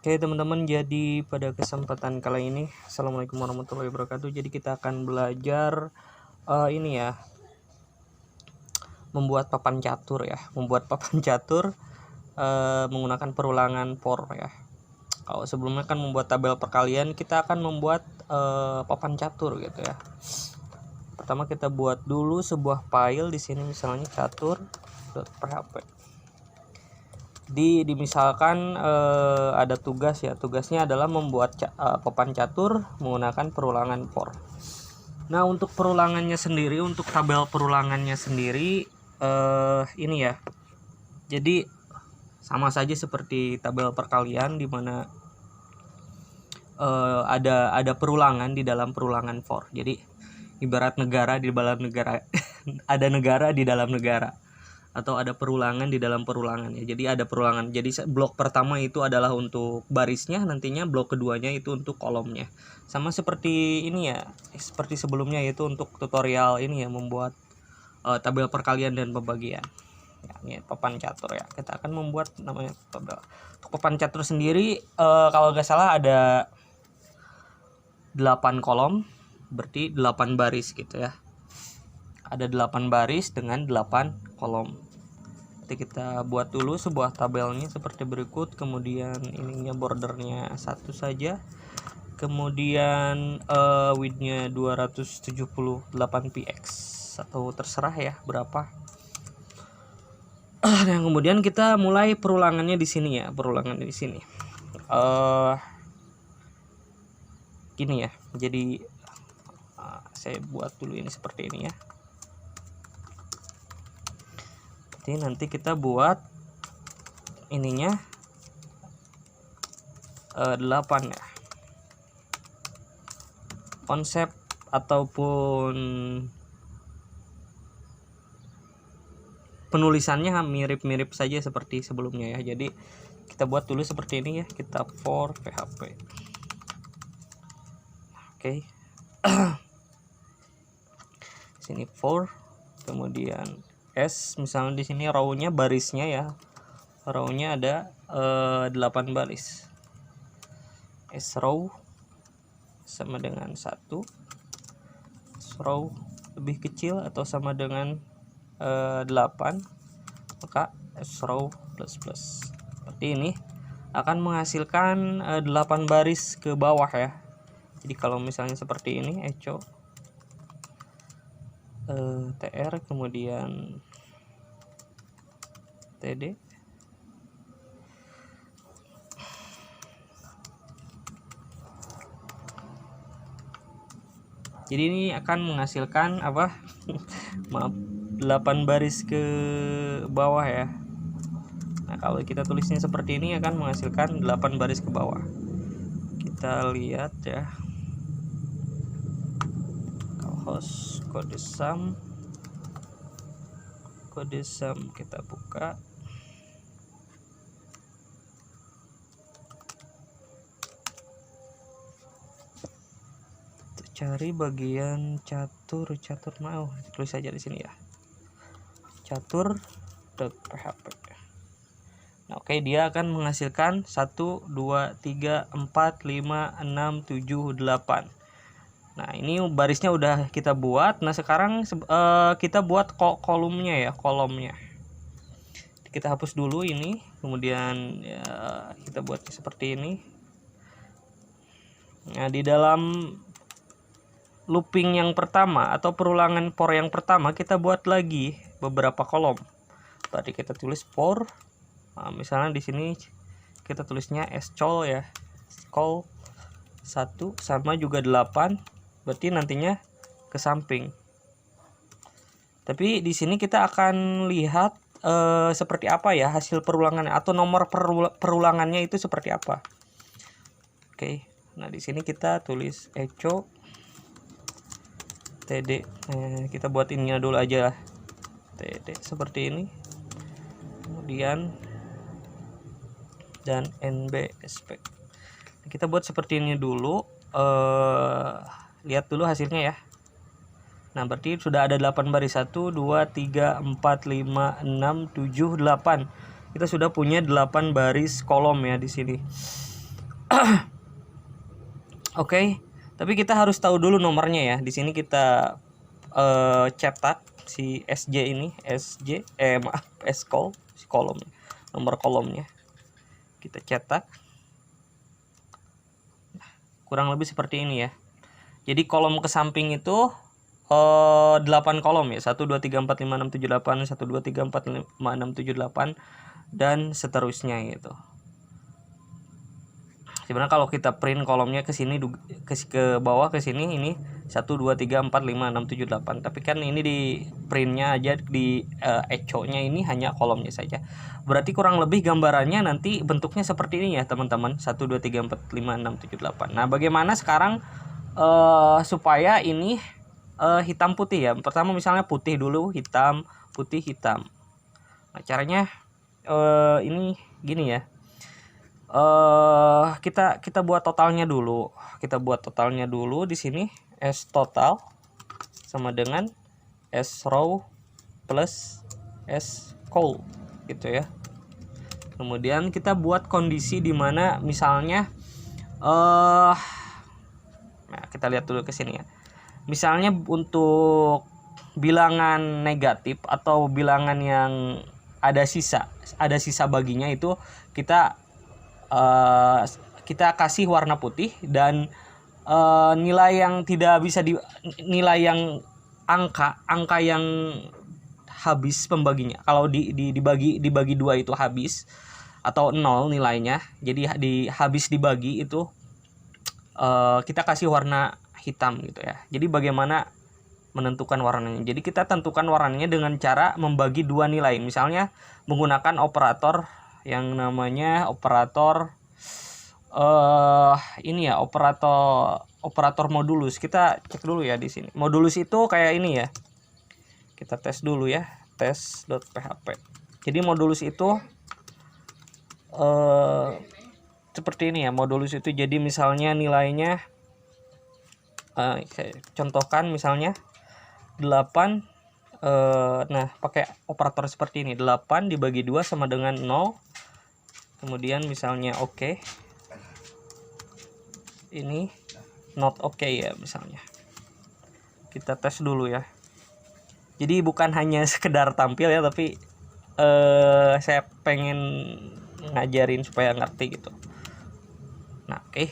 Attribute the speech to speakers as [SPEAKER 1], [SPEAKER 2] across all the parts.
[SPEAKER 1] Oke teman-teman, jadi pada kesempatan kali ini Assalamualaikum warahmatullahi wabarakatuh. Jadi kita akan belajar ini ya, membuat papan catur ya, menggunakan perulangan for ya. Kalau sebelumnya kan membuat tabel perkalian, kita akan membuat papan catur gitu ya. Pertama kita buat dulu sebuah file di sini, misalnya catur.php. Misalkan ada tugas ya, tugasnya adalah membuat papan catur menggunakan perulangan for. Nah, untuk perulangannya sendiri, untuk tabel perulangannya sendiri ini ya, jadi sama saja seperti tabel perkalian, di mana ada perulangan di dalam perulangan for. Jadi ibarat negara di dalam negara ada negara di dalam negara, atau ada perulangan di dalam perulangan ya. Jadi ada perulangan. Jadi blok pertama itu adalah untuk barisnya, nantinya blok keduanya itu untuk kolomnya. Sama seperti ini ya, seperti sebelumnya, yaitu untuk tutorial ini ya, membuat tabel perkalian dan pembagian. Ya, ini papan catur ya. Kita akan membuat namanya tabel. Untuk papan catur sendiri kalau nggak salah ada 8 kolom, berarti 8 baris gitu ya. Ada 8 baris dengan 8 kolom. Nanti kita buat dulu sebuah tabelnya seperti berikut. Kemudian ininya bordernya 1 saja. Kemudian widthnya 278 px atau terserah ya berapa. Nah, kemudian kita mulai perulangannya di sini ya, perulangannya di sini. Gini ya. Jadi saya buat dulu ini seperti ini ya. Nanti kita buat ininya 8 ya. Konsep ataupun penulisannya mirip-mirip saja seperti sebelumnya ya. Jadi kita buat dulu seperti ini ya, kita for PHP. Oke. Sini for, kemudian S, misalnya di sini row-nya, barisnya ya, row-nya ada 8 baris. S row sama dengan 1, S row lebih kecil atau sama dengan 8, maka S row plus plus. Seperti ini akan menghasilkan 8 baris ke bawah ya. Jadi kalau misalnya seperti ini, echo TR kemudian TD, jadi ini akan menghasilkan apa maaf, 8 baris ke bawah ya. Nah, kalau kita tulisnya seperti ini akan menghasilkan 8 baris ke bawah. Kita lihat ya, host kode sum kita buka. Cari bagian catur mau tulis saja di sini ya, catur.php. Nah, oke, dia akan menghasilkan 1 2 3 4 5 6 7 8. Nah, ini barisnya udah kita buat. Nah, sekarang kita buat kolomnya ya, kolomnya. Kita hapus dulu ini, kemudian ya, kita buat seperti ini. Nah, di dalam looping yang pertama atau perulangan for yang pertama, kita buat lagi beberapa kolom. Tadi kita tulis for, nah, misalnya di sini kita tulisnya scroll ya, scroll 1 sama juga 8, berarti nantinya ke samping. Tapi di sini kita akan lihat seperti apa ya hasil perulangan atau nomor perulangannya itu seperti apa. Oke, nah di sini kita tulis echo TD. Kita buat ininya dulu aja lah, TD seperti ini, kemudian dan NBSP. Kita buat seperti ini dulu, lihat dulu hasilnya ya. Nah, berarti sudah ada 8 baris, 1 2 3 4 5 6 7 8. Kita sudah punya 8 baris kolom ya di sini. Oke, tapi kita harus tahu dulu nomornya ya. Di sini kita cetak si SJ ini, si kolom, nomor kolomnya kita cetak. Kurang lebih seperti ini ya. Jadi kolom ke samping itu 8 kolom ya, 1 2 3 4 5 6 7 8, 1 2 3 4 5 6 7 8 dan seterusnya gitu. Sebenarnya kalau kita print kolomnya ke sini ke bawah ke sini ini 1 2 3 4 5 6 7 8. Tapi kan ini di printnya aja di echo-nya ini hanya kolomnya saja. Berarti kurang lebih gambarannya nanti bentuknya seperti ini ya, teman-teman. 1 2 3 4 5 6 7 8. Nah, bagaimana sekarang supaya ini hitam putih ya. Pertama misalnya putih dulu, hitam, putih, hitam. Nah, caranya ini gini ya. Kita buat totalnya dulu. Kita buat totalnya dulu di sini. S total sama dengan S row plus S col gitu ya. Kemudian kita buat kondisi di mana misalnya nah, kita lihat dulu ke sini ya. Misalnya untuk bilangan negatif atau bilangan yang ada sisa baginya itu kita kasih warna putih, dan nilai yang tidak bisa nilai yang angka yang habis pembaginya, kalau dibagi 2 itu habis atau 0 nilainya, jadi habis dibagi itu kita kasih warna hitam gitu ya. Jadi bagaimana menentukan warnanya? Jadi kita tentukan warnanya dengan cara membagi 2 nilai, misalnya menggunakan operator yang namanya operator ini ya, operator modulus. Kita cek dulu ya di sini. Modulus itu kayak ini ya. Kita tes dulu ya, tes.php. Jadi modulus itu seperti ini ya. Modulus itu jadi misalnya nilainya saya contohkan misalnya 8. Nah, pakai operator seperti ini. 8 dibagi 2 sama dengan 0. Kemudian misalnya oke. Ini not oke ya misalnya. Kita tes dulu ya. Jadi bukan hanya sekedar tampil ya, tapi saya pengen ngajarin supaya ngerti gitu. Nah, oke.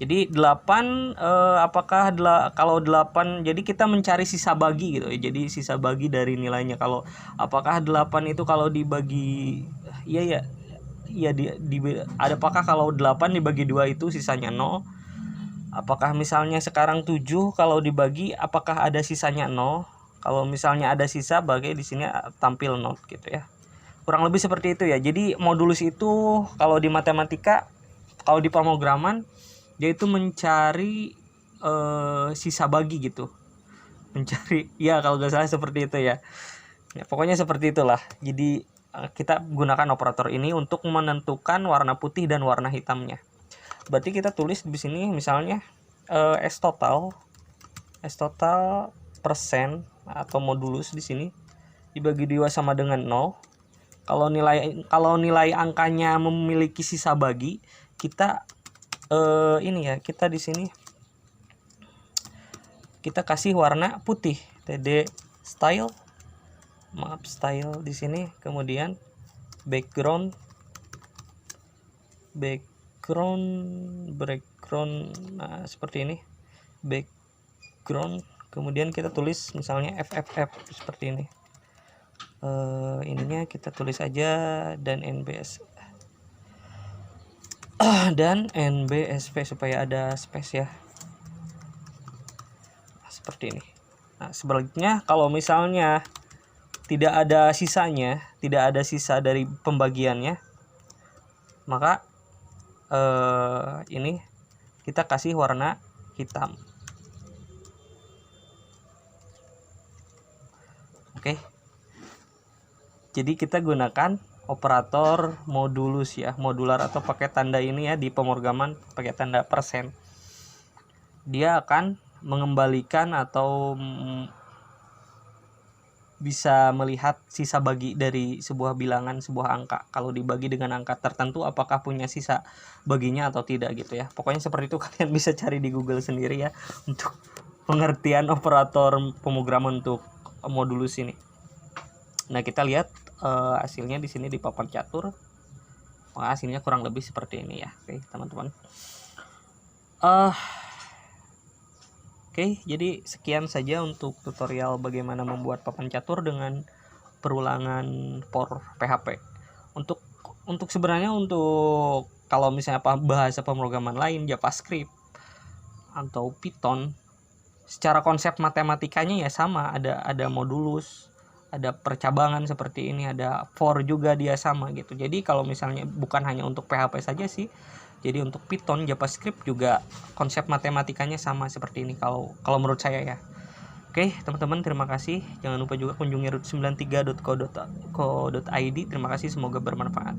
[SPEAKER 1] Jadi 8 apakah kalau 8, jadi kita mencari sisa bagi gitu ya. Jadi sisa bagi dari nilainya. Kalau apakah 8 itu kalau dibagi apakah kalau 8 dibagi 2 itu sisanya 0? Apakah misalnya sekarang 7 kalau dibagi apakah ada sisanya 0? Kalau misalnya ada sisa, bagi di sini tampil 0 gitu ya. Kurang lebih seperti itu ya. Jadi modulus itu kalau di matematika, kalau di pemrograman, dia itu mencari sisa bagi gitu. Mencari ya, kalau nggak salah seperti itu ya. Ya, pokoknya seperti itulah. Jadi kita gunakan operator ini untuk menentukan warna putih dan warna hitamnya. Berarti kita tulis di sini misalnya S total persen atau modulus di sini dibagi 2 sama dengan 0. Kalau nilai angkanya memiliki sisa bagi, kita ini ya, kita di sini kita kasih warna putih, td style di sini, kemudian background, nah seperti ini, background, kemudian kita tulis misalnya FFF seperti ini. Ininya kita tulis aja dan NBSP supaya ada space ya, seperti ini. Nah, sebaliknya kalau misalnya tidak ada sisa dari pembagiannya, maka ini kita kasih warna hitam. Oke. Jadi kita gunakan operator modulus ya, modular, atau pakai tanda ini ya di pemrograman, pakai tanda persen. Dia akan mengembalikan atau bisa melihat sisa bagi dari sebuah bilangan, sebuah angka. Kalau dibagi dengan angka tertentu apakah punya sisa baginya atau tidak gitu ya. Pokoknya seperti itu, kalian bisa cari di Google sendiri ya untuk pengertian operator pemrograman untuk modulus ini. Nah, kita lihat hasilnya di sini di papan catur. Hasilnya kurang lebih seperti ini ya. Oke, teman-teman. Oke, jadi sekian saja untuk tutorial bagaimana membuat papan catur dengan perulangan for PHP. Untuk sebenarnya untuk kalau misalnya bahasa pemrograman lain, JavaScript atau Python, secara konsep matematikanya ya sama, ada modulus, ada percabangan seperti ini, ada for juga dia sama gitu. Jadi kalau misalnya bukan hanya untuk PHP saja sih, jadi untuk Python, JavaScript juga konsep matematikanya sama seperti ini kalau menurut saya ya. Oke, teman-teman, terima kasih. Jangan lupa juga kunjungi root93.co.id. Terima kasih, semoga bermanfaat.